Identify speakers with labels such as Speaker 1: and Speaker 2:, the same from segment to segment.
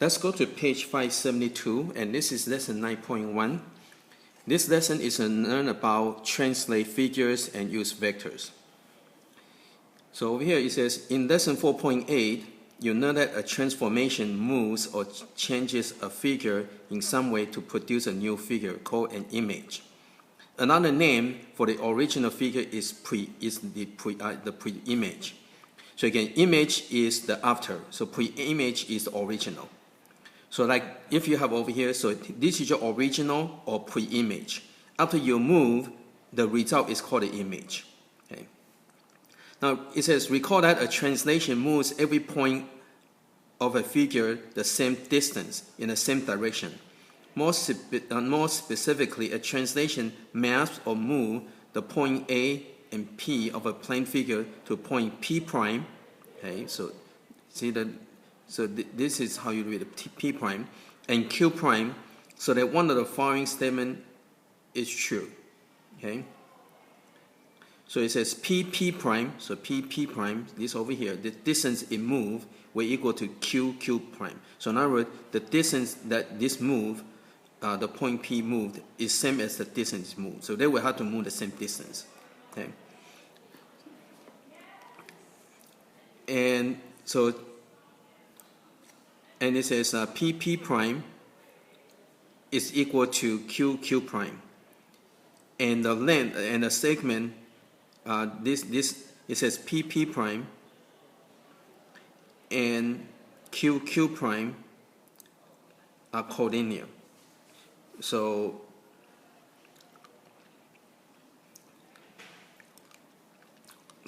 Speaker 1: Let's go to page 572, and this is lesson 9.1. This lesson is to learn about translate figures and use vectors. So over here it says, in lesson 4.8, you know that a transformation moves or changes a figure in some way to produce a new figure called an image. Another name for the original figure is the pre-image. So again, image is the after, so pre-image is the original. So like if you have over here, so this is your original or pre-image. After you move, the result is called the image. Okay. Now it says, recall that a translation moves every point of a figure the same distance in the same direction. More specifically, a translation maps or moves the point A and P of a plane figure to point P prime. Okay, so see that. So this is how you read it, P prime and Q prime, so that one of the following statement is true. Okay. So it says P prime, so P prime, this over here, the distance it moved will equal to Q prime. So in other words, the distance that this move, the point P moved, is same as the distance moved. So they will have to move the same distance. Okay. And so, and it says P prime is equal to Q prime. And the length and the segment, it says P prime and Q prime are collinear. So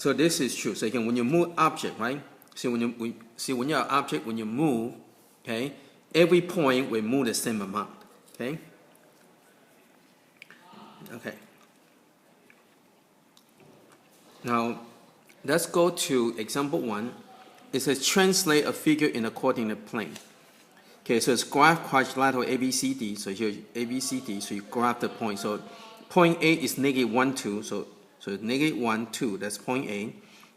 Speaker 1: this is true. So again, when you move object, right? See when you're an object, when you move, okay, every point will move the same amount. Okay. Okay. Now let's go to example 1. It says translate a figure in a coordinate plane. Okay, so it's graph quadrilateral ABCD. So here ABCD. So you graph the point. So point A is -1, 2. So -1, 2. That's point A.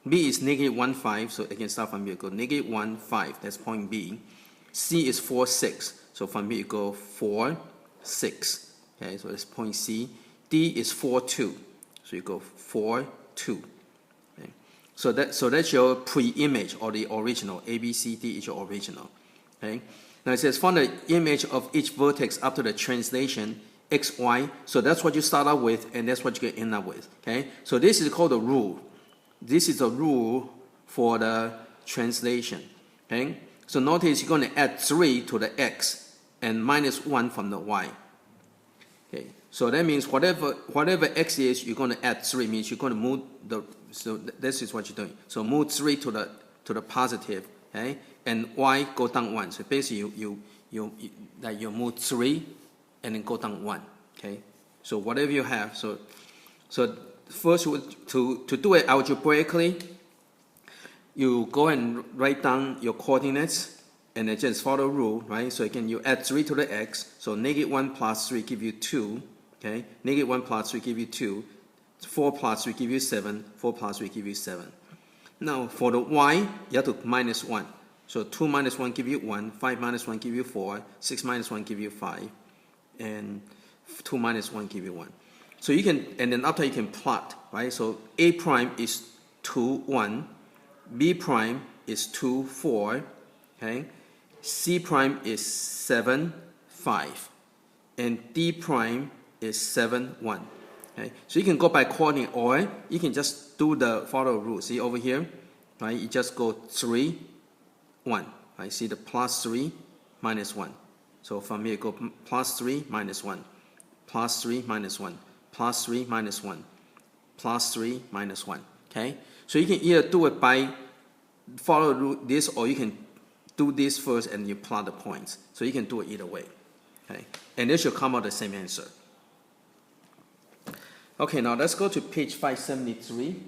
Speaker 1: B is -1, 5. So again, start from here. Go -1, 5. That's point B. C is 4, 6. So from here you go 4, 6. Okay, so that's point C. D is 4, 2. So you go 4, 2. Okay. So that's your pre-image or the original. ABCD is your original. Okay. Now it says find the image of each vertex after the translation x, y. So that's what you start out with, and that's what you can end up with. Okay. So this is called the rule. This is a rule for the translation. Okay. So notice you're going to add 3 to the x and -1 from the y. Okay. So that means whatever x is, you're going to add 3. Means you're going to move the. So this is what you're doing. So move 3 to the positive. Okay. And y go down 1. So basically you move 3 and then go down 1. Okay. So whatever you have. So first to do it algebraically, you go and write down your coordinates and then just follow the rule, right? So again, you add 3 to the x. So -1 plus 3 give you 2. Okay. -1 plus 3 give you 2. 4 plus 3 give you 7. 4 plus 3 give you 7. Now for the y, you have to -1. So 2 minus 1 give you 1. 5 minus 1 give you 4. 6 minus 1 give you 5. And 2 minus 1 give you 1. So you can, and then after you can plot, right? So A prime is 2, 1. B prime is 2, 4. Okay. C prime is 7, 5. And D prime is 7, 1. Okay. So you can go by coordinate, or you can just do the follow rule. See over here, right? You just go 3, 1. Right? See the +3, -1. So from here, go +3, -1. +3, -1. +3, -1. +3, -1. Okay? So you can either do it by follow this, or you can do this first and you plot the points. So you can do it either way. Okay? And this should come out the same answer. Okay, now let's go to page 573.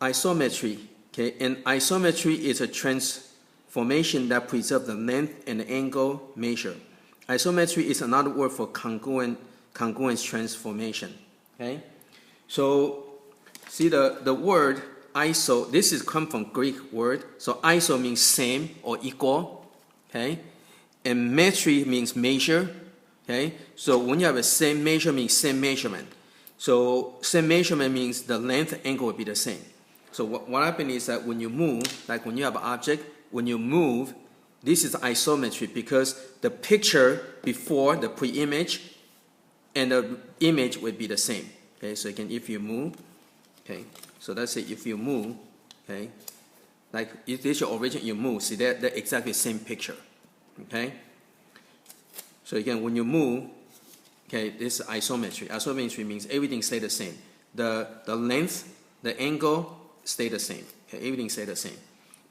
Speaker 1: Isometry. Okay, and isometry is a transformation that preserves the length and the angle measured. Isometry is another word for congruence transformation. Okay, so see the word iso, this is come from Greek word, so iso means same or equal, okay? And metry means measure, okay? So when you have a same measure means same measurement. So same measurement means the length angle will be the same. So what happens is that when you move, like when you have an object, when you move, this is isometry because the picture before the pre-image and the image would be the same. Okay, so again, if you move, okay, so that's it. If you move, okay, like if this is your origin, you move. See that they're exactly the same picture. Okay. So again, when you move, okay, this is isometry. Isometry means everything stay the same. The length, the angle stay the same. Okay, everything stay the same.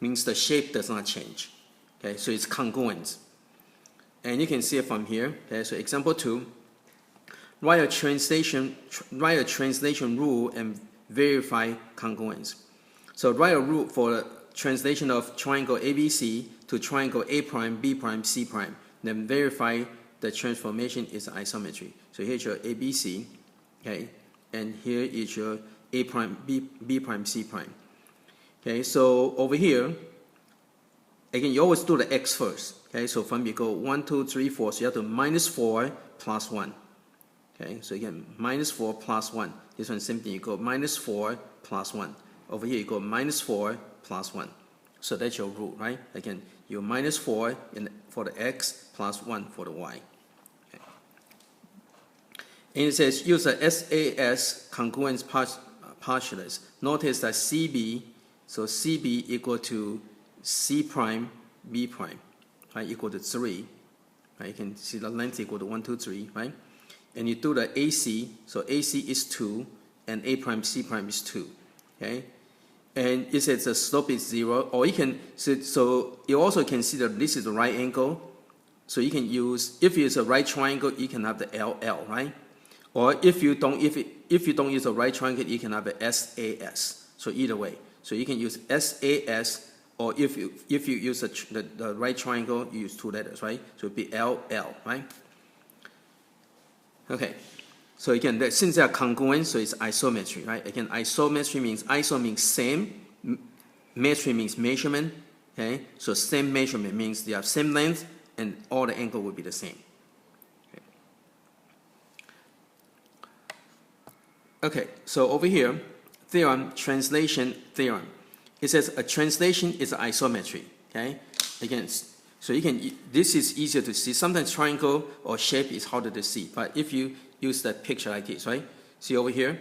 Speaker 1: Means the shape does not change. Okay, so it's congruent. And you can see it from here. Okay, so example 2. Write a translation rule and verify congruence. So write a rule for the translation of triangle ABC to triangle A prime, B prime, C prime. Then verify the transformation is isometry. So here's your ABC, okay, and here is your A prime, B prime, C prime. Okay, so over here, again, you always do the x first. Okay, so from you go 1, 2, 3, 4. So you have to minus 4 plus 1. Okay, so again, minus 4 plus 1. This one, same thing. You go minus 4 plus 1. Over here, you go minus 4 plus 1. So that's your rule, right? Again, you minus 4 for the x plus 1 for the y. Okay. And it says use the SAS congruence postulates. Notice that CB, so CB equal to C prime, B prime, right? Equal to 3. Right? You can see the length equal to 1, 2, 3, right? And you do the AC, so AC is 2, and A prime, C prime is 2, okay? And it says the slope is 0, or you can, so you also consider this is the right angle, so you can use, if it's a right triangle, you can have the LL, right? Or if you don't use a right triangle, you can have the SAS, so either way. So you can use SAS, or if you use the right triangle, you use 2 letters, right? So it'd be LL, right? Okay, so again, since they are congruent, so it's isometry, right? Again, isometry means iso means same, metry means measurement. Okay, so same measurement means they have same length, and all the angle will be the same. Okay, so over here, theorem, translation theorem. It says a translation is isometry. Okay, again. So you can, this is easier to see. Sometimes triangle or shape is harder to see. But if you use that picture like this, right? See over here?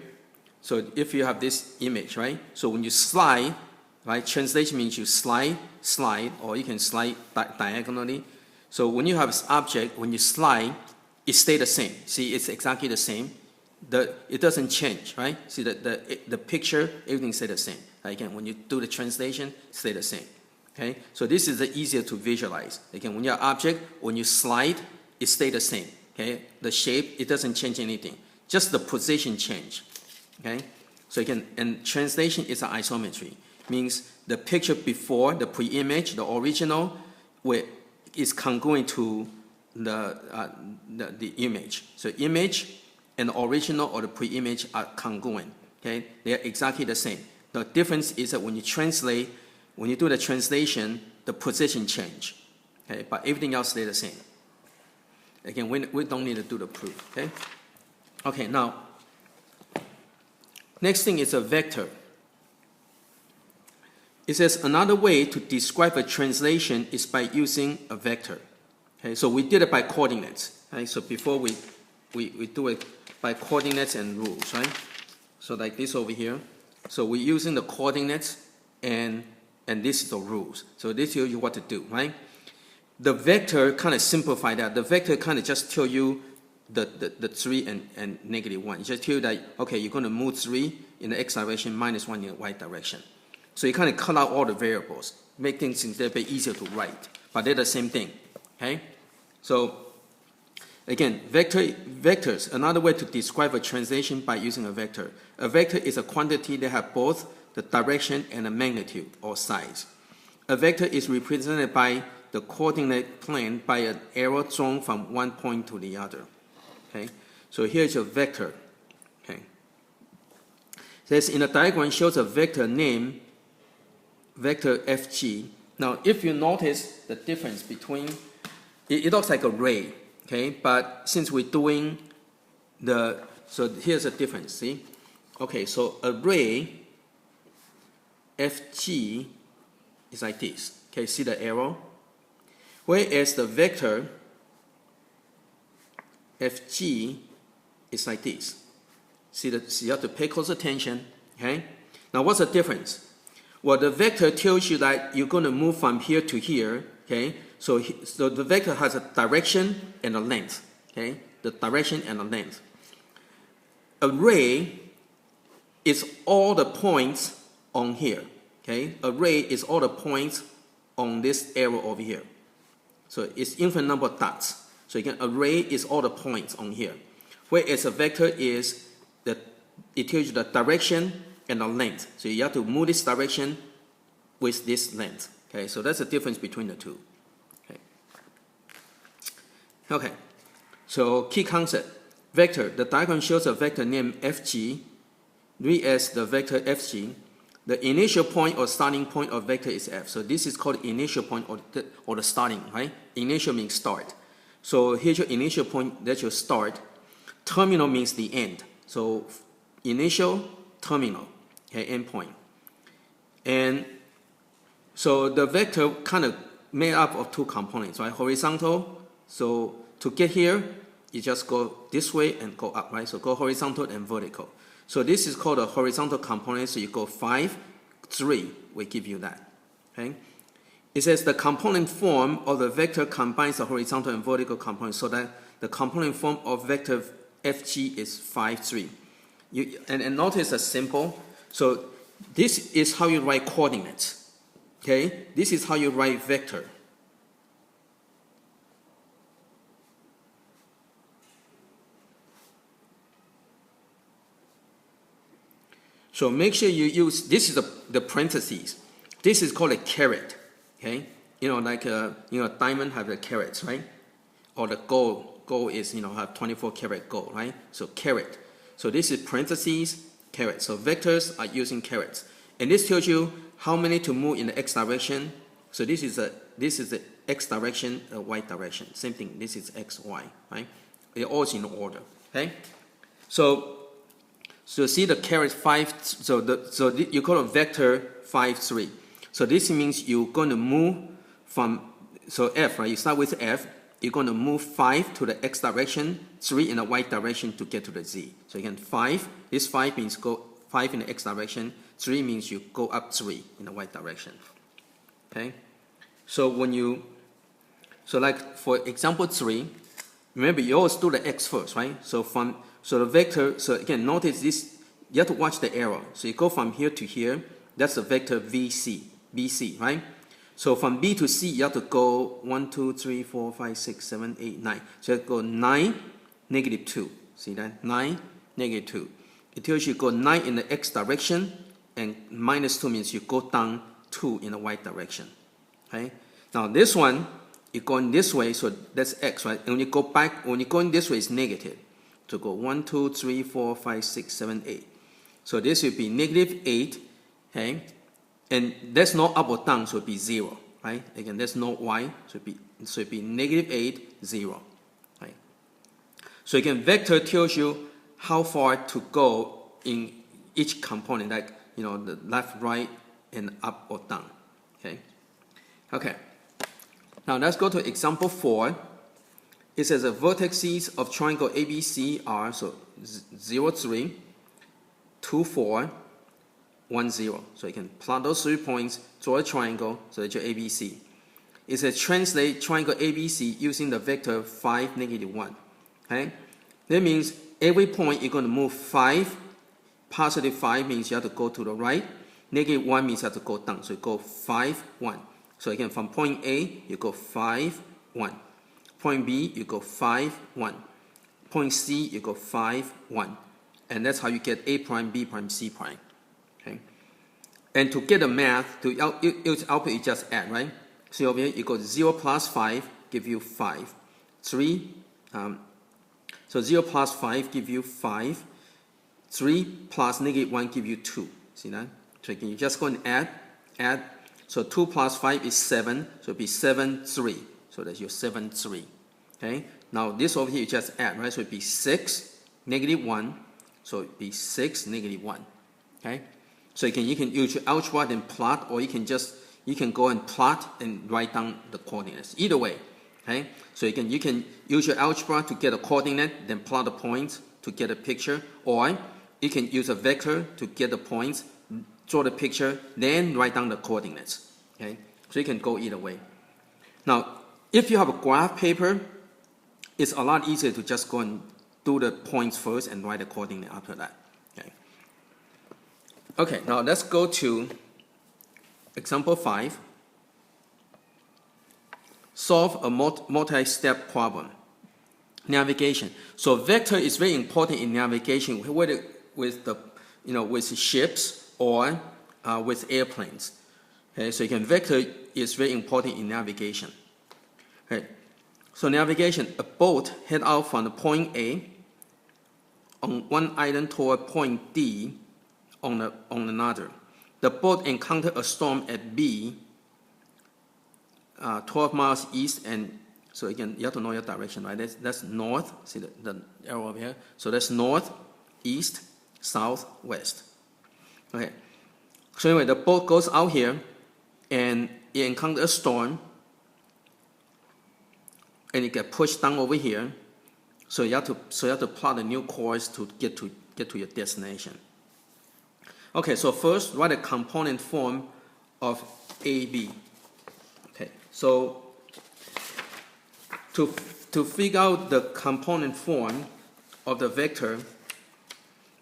Speaker 1: So if you have this image, right? So when you slide, right? Translation means you slide, or you can slide diagonally. So when you have this object, when you slide, it stays the same. See, it's exactly the same. It doesn't change, right? See, the picture, everything stays the same. Again, when you do the translation, it stays the same. Okay, so this is easier to visualize. Again, when your object, when you slide, it stays the same. Okay, the shape, it doesn't change anything. Just the position change. Okay, so again, and translation is an isometry. Means the picture before, the pre-image, the original, is congruent to the image. So image and the original or the pre-image are congruent. Okay, they are exactly the same. The difference is that when you translate, when you do the translation, the position change, okay? But everything else stays the same. Again, we don't need to do the proof, okay? Okay, now, next thing is a vector. It says another way to describe a translation is by using a vector. Okay, so we did it by coordinates. Okay? So before we do it by coordinates and rules, right? So like this over here. So we're using the coordinates and this is the rules. So this tells you what to do, right? The vector kind of simplify that. The vector kind of just tell you the 3 and negative 1. It just tell you that, okay, you're going to move 3 in the x direction, minus 1 in the y direction. So you kind of cut out all the variables, make things a little bit easier to write. But they're the same thing, okay? So again, vectors, another way to describe a translation by using a vector. A vector is a quantity that has both the direction and the magnitude or size. A vector is represented by the coordinate plane by an arrow drawn from one point to the other. Okay, so here's your vector. Okay, Says in the diagram shows a vector named vector fg. Now, if you notice the difference between, it looks like a ray, okay? But since we're doing so here's the difference, see? Okay, so a ray fg is like this, okay? See the arrow? Whereas the vector fg is like this. See you have to pay close attention, okay? Now, what's the difference? Well, the vector tells you that you're going to move from here to here, okay? So the vector has a direction and a length, okay? The direction and the length. Array is all the points on here, okay? Array is all the points on this arrow over here. So it's infinite number of dots. So again, array is all the points on here. Whereas a vector is it tells you the direction and the length. So you have to move this direction with this length. Okay, so that's the difference between the two. Okay, so key concept. Vector. The diagram shows a vector named fg. Read as the vector fg. The initial point or starting point of vector is f. So this is called initial point or the starting, right? Initial means start. So here's your initial point, that's your start. Terminal means the end. So initial, terminal, okay, end point. And so the vector kind of made up of two components, right? Horizontal. So to get here, you just go this way and go up, right? So go horizontal and vertical. So this is called a horizontal component. So you go 5, 3, we give you that, okay? It says the component form of the vector combines the horizontal and vertical components, so that the component form of vector fg is 5, 3. And notice a symbol. So this is how you write coordinates, okay? This is how you write vector. So make sure you use, this is the parentheses. This is called a caret, okay? You know, like diamond have the carats, right? Or the gold is, have 24 karat gold, right? So caret. So this is parentheses, caret. So vectors are using carets. And this tells you how many to move in the x direction. So this is the x direction, y direction. Same thing, this is x, y, right? They're all in order, okay? So see the caret 5, you call it vector 5, 3. So this means you're going to move from, so f, right? You start with f, you're going to move 5 to the x direction, 3 in the y direction to get to the z. So again, 5, this 5 means go 5 in the x direction, 3 means you go up 3 in the y direction, okay? So like for example 3, remember you always do the x first, right? So the vector, so again, notice this, you have to watch the arrow. So you go from here to here, that's the vector BC, right? So from B to C, you have to go 1, 2, 3, 4, 5, 6, 7, 8, 9. So you have to go 9, negative 2. See that? 9, negative 2. It tells you go 9 in the x direction, and minus 2 means you go down 2 in the y direction. Okay? Now this one, you're going this way, so that's x, right? And when you go back, when you're going this way, it's negative. To go 1, 2, 3, 4, 5, 6, 7, 8. So this would be negative 8, okay? And there's no up or down, so it would be 0, right? Again, there's no y, so it'd be negative 8, 0, right? So again, vector tells you how far to go in each component, like, the left, right, and up or down, okay? Okay. Now let's go to example 4. It says the vertices of triangle ABC are, so 0, 3, 2, 4, 1, 0. So you can plot those 3 points, draw a triangle, so that's your ABC. It says translate triangle ABC using the vector 5, negative 1. Okay? That means every point you're going to move 5. Positive 5 means you have to go to the right. Negative 1 means you have to go down. So you go 5, 1. So again, from point A, you go 5, 1. Point B, you go 5, 1. Point C, you go 5, 1. And that's how you get A prime, B prime, C prime. Okay? And to get the math, to use output, you just add, right? So over here, you go 0 plus 5, give you 5. 3, so 0 plus 5 give you 5. 3 plus negative 1 give you 2. See that? So you just go and add. So 2 plus 5 is 7. So it'll be 7, 3. So that's your 7, 3. Okay? Now this over here you just add, right? So it'd be 6, negative 1. So it'd be 6, negative 1. Okay? So you can use your algebra and plot, or you can go and plot and write down the coordinates. Either way. Okay? So you can use your algebra to get a coordinate, then plot the points to get a picture, or you can use a vector to get the points, draw the picture, then write down the coordinates. Okay? So you can go either way. Now, if you have a graph paper, it's a lot easier to just go and do the points first and write the coordinate after that. Okay? Okay, now let's go to example 5. Solve a multi-step problem. Navigation. So vector is very important in navigation, whether with with ships or with airplanes. Okay, so vector is very important in navigation. Okay, so navigation, a boat head out from the point A on one island toward point D on another. The boat encountered a storm at B, 12 miles east, and so again, you have to know your direction, right? That's north. See the arrow over here? So that's north, east, south, west. Okay. So anyway, the boat goes out here, and it encounters a storm, and it gets pushed down over here. So you have to plot a new course to get to your destination. Okay. So first, write a component form of AB. Okay. So to figure out the component form of the vector,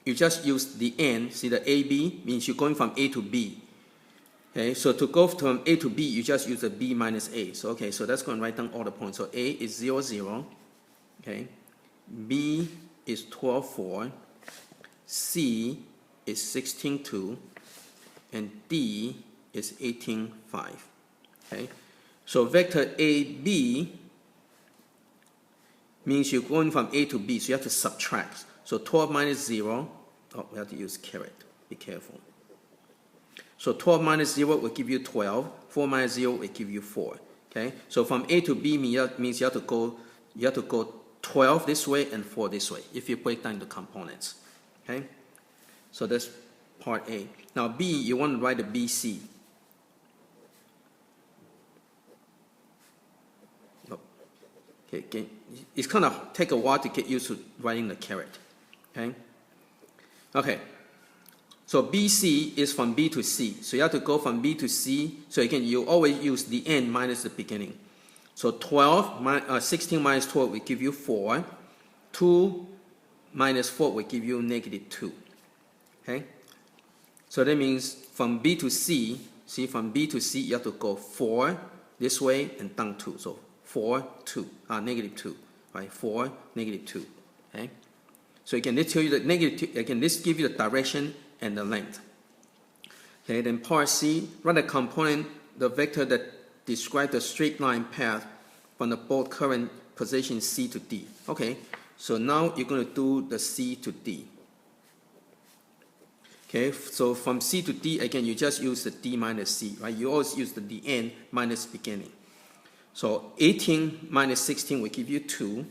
Speaker 1: you just use the n. See, the AB means you're going from A to B. Okay, so to go from A to B, you just use the B minus A. So okay, so that's going to write down all the points. So A is 0, 0. Okay, B is 12, 4. C is 16, 2. And D is 18, 5. Okay, so vector AB means you're going from A to B, so you have to subtract. So 12 minus 0, oh, we have to use caret. Be careful. So 12 minus 0 will give you 12. 4 minus 0 will give you 4. Okay? So from A to B means you have to go 12 this way and 4 this way if you break down the components. Okay? So that's part A. Now B, you want to write the BC. Okay, it's kind of take a while to get used to writing the caret. Okay? Okay. So BC is from B to C. So you have to go from B to C. So again, you always use the end minus the beginning. So 16 minus 12 will give you 4. 2 minus 4 will give you negative 2. Okay? So that means from B to C, see, from B to C, you have to go 4 this way and down 2. So 4, 2, negative 2, right? 4, negative 2, okay? So again, this tell you the negative 2, again, this gives you the direction and the length. Okay, then part C, write a component, the vector that describes the straight line path from the boat current position C to D. Okay, so now you're going to do the C to D. Okay, so from C to D, again, you just use the D minus C, right? You always use the end minus beginning. So 18 minus 16 will give you 2.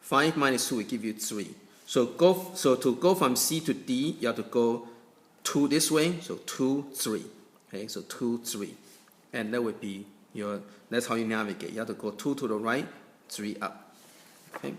Speaker 1: 5 minus 2 will give you 3. So to go from C to D, you have to go 2 this way. So 2, 3. Okay, so 2, 3. And that would be that's how you navigate. You have to go 2 to the right, 3 up. Okay.